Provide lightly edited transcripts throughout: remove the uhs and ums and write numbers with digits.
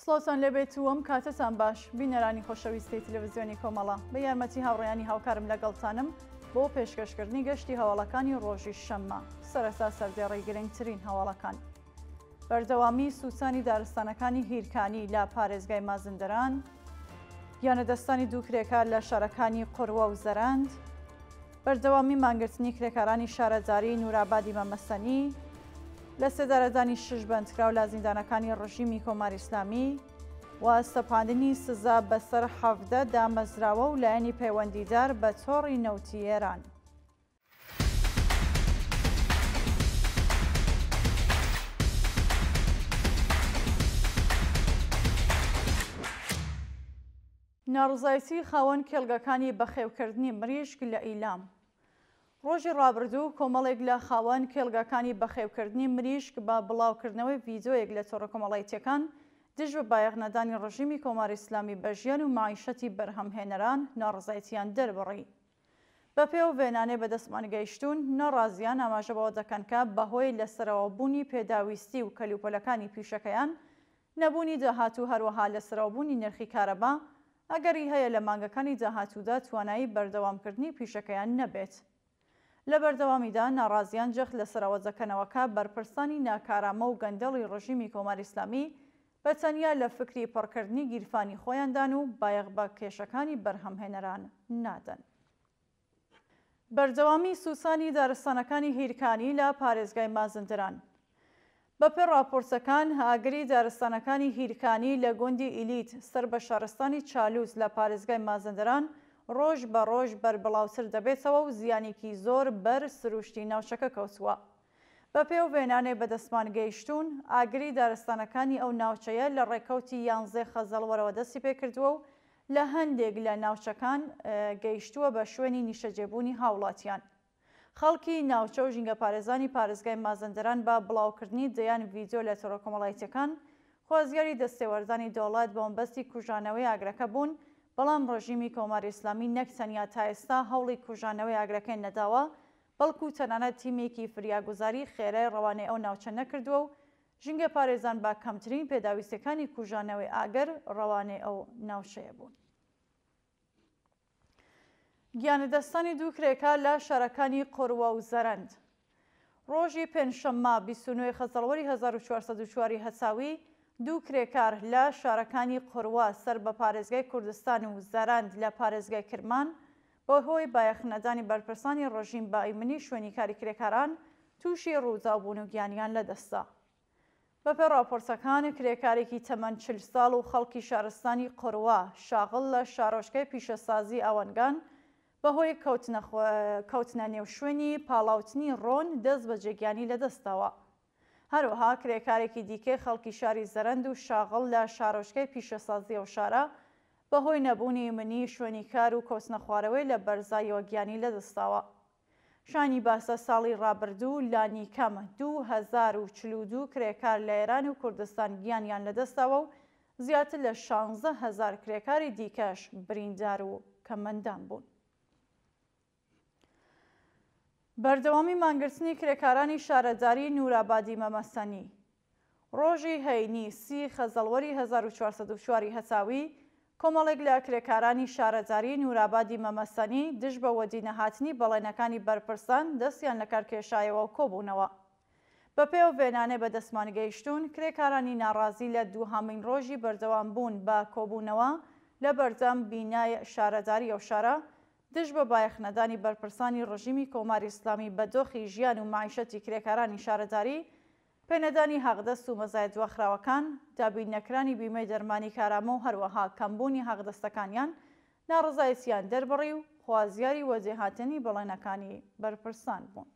سڵاتان لەبێت و ئەم کاتتان باش بینەرانی خۆشەویستی تەلەڤیزیۆنی کۆمەڵە بە یارمەتی هاوڕێیانی هاوکارم لەگەڵتانم بۆ پێشکەشکردنی گەشتی هەواڵەکانی ڕۆژی شەممە سەرەتا سەردێڕی گرنگترین هەواڵەکان. بەردەوامی سووسانی دارستانەکانی هیرکانی لە پارێزگای مازندران، یانەدەستانی دوو کرێکار لە شارەکانی قوڕوە و زەرەند، بەردەوامی مانگرتنی کرێکارانی شارەزاری نورابادی مەمەسەنی، لە سێدارەدانی 6 بەندکراو لە زیندانەکانی ڕژیمی کۆماری ئیسلامی و سەپاندنی سزا بەسەر 17 دامەزراوە و لایەنی پەیوەندیدار بە تۆڕی نەوتی ئێران. ناڕزایەتی خاوەن کێڵگەکانی بەخێوکردنی مریشک لە ئیلام. ڕۆژی ڕابردوو کۆمەڵێک لە خاوەن کێڵگەکانی بەخێوکردنی مریشک بە بڵاوکردنەوەی ڤیدۆیەک لە تۆڕە کۆمەڵایەتیەکان دژ بە بایەخنەدانی ڕژیمی کۆماری ئیسلامی بە ژیان و معیشەتی بەرهەمهێنەران ناڕزایەتیان دەربڕی. بە پێو وێنانێ بەدەستمانگەیشتوون نەڕازیان ئاماژە بەوە دەکەن کە بەهۆی لەسەرەوەبوونی پێداویستی و کەلوپەلەکانی پیشەکەیان، نەبوونی داهاتوو هەروەها لەسەرەوەبوونی نرخی کارەبا ئەگەری هەیە لە مانگەکانی داهاتوودا توانایی بەردەوامکردنی پیشەکەیان نەبێت. لە بەردەوامیدا ناڕازیان جەخت لەسەرەوە دەکەنەوەکە بەرپرسانی ناکارامە و گەندەڵی ڕژیمی کۆماری ئیسلامی بە تەنیا لە فکری پڕکردنی گیرفانی خۆیاندان و بایەخ بە کێشەکانی بەرهەمهێنەران نادەن. بەردەوامی سووسانی دارستانەکانی هیرکانی لە پارێزگای مازندران. بەپێ راپۆرتەکان ئاگری دارستانەکانی هیرکانی لە گوندی ئیلیت سەر بە شارستانی چالووس لە پارێزگای مازندران ڕۆژ بە ڕۆژ بەربڵاوتر دەبێتەوە و زیانێکی زۆر بەر سروشتی ناوچەکە کەوتووە. بە پێو وێنانێ بەدەستمان گەیشتوون ئاگری دارستانەکانی ئەو ناوچەیە لە ڕێکەوتی 11 خەزەڵوەرەوە دەستی پێکردووە و لە هەندێک لە ناوچەکان گەیشتووە بە شوێنی نیشەجێبوونی هاوڵاتیان. خەڵکی ناوچە و ژینگە پارێزانی پارێزگای مازندران بە بڵاوکردنی دەیان ڤیدۆ لە تۆڕە کۆمەڵایەتیەکان خوازیاری دەستێوەردانی دەوڵەت بە مەبەستی کوژانەوەی ئاگرەکە بوون، بەڵام ڕژیمی کۆماری ئیسلامی نەک تەنیا تا ئێستا هەوڵی کوژانەوەی ئاگرەکەی نەداوە، بەڵکو تەنانەت تیمێکی فریاگوزاری خێرای ڕەوانەی ئەو ناوچە نەکردووە و ژینگە پارێزان بە کەمترین پێداویستەکانی کوژانەوەی ئاگر ڕەوانەی ئەو ناوچەیە بوون. گیانەدەستانی دوو کرێکار لە شارەکانی قوڕوە و زەرەند. ڕۆژی پێنجشەممە 29 خەزەڵوەری 1404 هەساوی دوو کرێکار لە شارەکانی قوڕوە سەر بە پارێزگای کوردستان و زەرەند لە پارێزگای کرمان بەهۆی بایەخنەدانی بەرپرسانی ڕژیم بە ئەیمنی شوێنیکاری کرێکاران تووشی ڕووداوبوون و گیانیان لەدەستا. بەپێ راپۆرتەکان کرێکارێکی تەمەن 40 ساڵ و خەڵکی شارستانی قوڕوە شاغڵ لە شارۆچکەی پیشەسازی ئەوەنگان بەهۆی کەوتنە نێو شوێنی پاڵاوتنی ڕۆن دەست بە جێگیانی لەدەستەوە. هەروەها کرێکارێکی دیکەی خەڵکی شاری زەرەند و شاغڵ لە شارۆچکەی پیشەسازی ئەو شارە بەهۆی نەبوونی منی شوێنیکار و کەوتنە خوارەوەی لە بەرزاییەوە گیانی لەدەستاوە. شانی باسە ساڵی ڕابردوو لانی کەم 2042 کرێکار لە ئێران و کوردستان گیانیان لەدەستاوە و زیاتر لە 16,000 کرێکاری دیکەش بریندار و کەمەندان بوون. بەردەوامی مانگرتنی کرێکارانی شارەزاری نورابادی مەمەسەنی. ڕۆژی هەینی 30 خەزەڵوەری 1404 هەساوی کۆمەڵێک لە کرێکارانی شارەزاری نورابادی مەمەسەنی دژ بە وەدینەهاتنی بەڵێنەکانی بەرپرسان دەستیان لە کارکێشایەوە و کۆبوونەوە. بە پێو وێنانێ بەدەستمان گەیشتوون کرێکارانی ناڕازی لە دووهەمین ڕۆژی بەردەوام بوون بە کۆبوونەوە لە بەردەم بینای شارەزاری ئەو شارە دژ بە بایەخنەدانی بەرپرسانی ڕژیمی کۆماری ئیسلامی بە دۆخی ژیان و معیشەتی کرێکارانی شارەزاری، پێنەدانی هەغدەست و مەزایەت دواخراوەکان، دابینەکرانی بیمەی دەرمانی کارامە و هەروەها کەمبوونی هەغدەستەکانیان ناڕزایەتیان دەربڕی و خوازیاری وەجێهاتنی بەڵێنەکانی بەرپرسان بوون.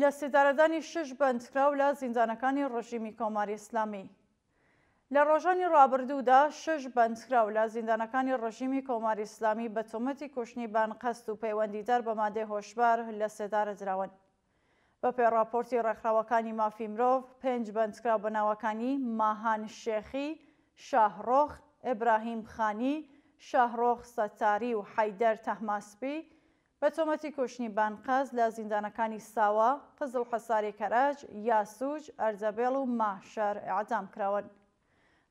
لە سێدارەدانی 6 بەندکراو لە زیندانەکانی ڕژیمی کۆماری ئیسلامی. لە ڕۆژانی ڕابردوودا 6 بەندکراو لە زیندانەکانی ڕژیمی کۆماری ئیسلامی بە تۆمەتی کوشتنی بانقەست و پەیوەندیدار بە مادەی هۆشبار لە سێدارە دراون. بە پێ راپۆرتی ڕێکخراوەکانی مافی مرۆڤ 5 بەندکراو بەناوەکانی ماهان شێخی، شاهڕۆخ ئێبراهیم خانی، شاهڕۆخ سەتاری و حەیدەر تەحماسپی بە تۆمەتی کوشتنی بانقەز لە زیندانەکانی ساوە، قزڵ حەساری کەرەج، یاسووج، ئەردەبێڵ و ماهشار ئیعدام کراون.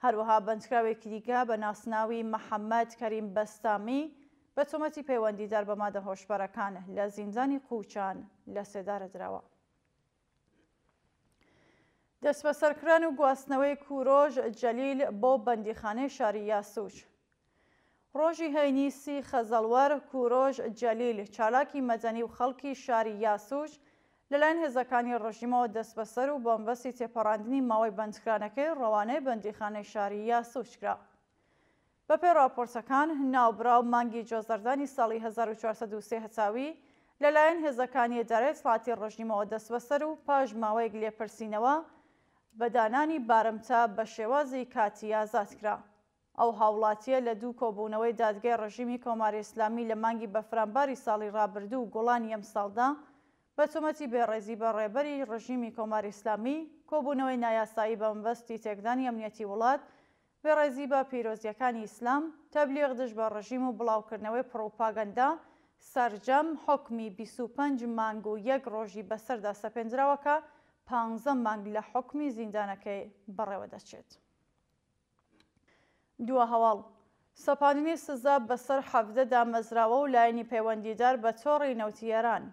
هەروەها بەندکراوێکی دیکە بە ناسناوی محەممەد کەریم بەستامی بە تۆمەتی پەیوەندیدار بە مادە هۆشبەرەکان لە زیندانی قوچان لە سێدارە درراوە. دەست بەسەرکردن و گواستنەوەی کوڕۆژ جەلیل بۆ بەندیخانەی شاری یاسووج. ڕۆژی هەینیسی خەزەڵوەر کوڕۆژ جەلیل چالاکی مەدەنی و خەڵکی شاری یاسووج لەلایەن هێزەکانی ڕژیمەوە دەست بەسەر و بۆمبەستی تێپەڕاندنی ماوەی بەندکرانەکەی ڕەوانەی بەندیخانەی شاری یاسووج کرا. بەپێی راپۆرتەکان ناوبراو مانگی جۆزەردانی ساڵی 1403 هەساوی لەلایەن هێزەکانی ئیدارەی دەسەڵاتی ڕژیمەوە دەست بەسەر و پاش ماوەیەک لێپرسینەوە بەدانانی بارمتە بە شێوازی کاتی ئازاد کرا. ئەو هاوڵاتیە لە دوو کۆبوونەوەی دادگای ڕژیمی کۆماری ئیسلامی لە مانگی بەفرامباری ساڵی ڕابردوو و گۆڵانی ئەم ساڵدا بە تۆمەتی بێڕێزی بە ڕێبەری ڕژیمی کۆماری ئیسلامی، کۆبوونەوەی نایاسایی بە مەبەستی تێکدانی ئەمنیەتی وڵات، بێڕێزی بە پیرۆزیەکانی ئیسلام، تەبلیغ دژ بە ڕژیم و بڵاوکردنەوەی پڕۆپاگەندا، سەرجەم حکمی 25 مانگ و 1 ڕۆژی بەسەردا سەپێنراوەکە 15 مانگ لە حکمی زیندانەکەی بەڕێوە دەچێت. دووە هەواڵ سەپاندنی سزا بەسەر 17 دامەزراوە و لایەنی پەیوەندیدار بە تۆڕی نەوتیێران.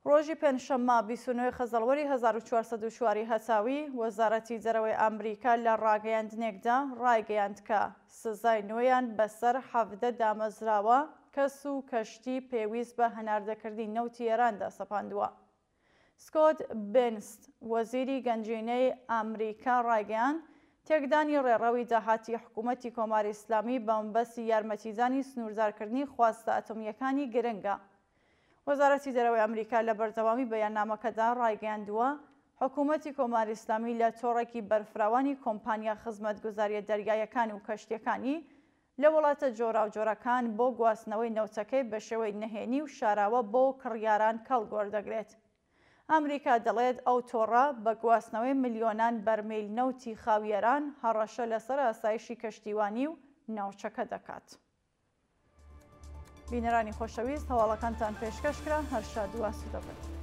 ڕۆژی پێنجشەممە 29 خەزەڵوەری 1404 هەساوی وەزارەتی دەرەوەی ئەمریکا لە ڕاگەیاندنێکدا ڕایگەیاند کە سزای نوێیان بەسەر 17 دامەزراوە کەس و کەشتی پێویست بە هەناردەکردی نەوتی ئێراندا سەپاندووە. سکۆت بێنست وەزیری گەنجینەی ئەمریکا ڕایگەیاند تێکدانی ڕێڕەوی داهاتی حکوومەتی کۆماری ئیسلامی بە مەبەستی یارمەتیدانی سنووردارکردنی خواستە ئەتۆمیەکانی گرنگە. وەزارەتی دەرەوەی ئەمریکا لە بەردەوامی بەیاننامەکەدا ڕایگەیاندووە حکوومەتی کۆماری ئیسلامی لە تۆڕێکی بەرفراوانی کۆمپانیا خزمەتگوزاریە دەریایەکان و کەشتیەکانی لە وڵاتە جۆراوجۆرەکان بۆ گواستنەوەی نەوتەکەی بە شێوەی نەهێنی و شاراوە بۆ کڕیاران کەڵگۆڕدەگرێت. ئەمریکا دەڵێت ئەو تۆڕە بە گواستنەوەی ملیۆنان بەرمیل نەوتی خاویێران هەڕەشە لەسەر ئاسایشی کەشتیوانی و ناوچەکە دەکات. بینەرانی خۆشەویست، هەواڵەکانتان پێشکەشکرا، هەر شاد و ئاسوودە بێت.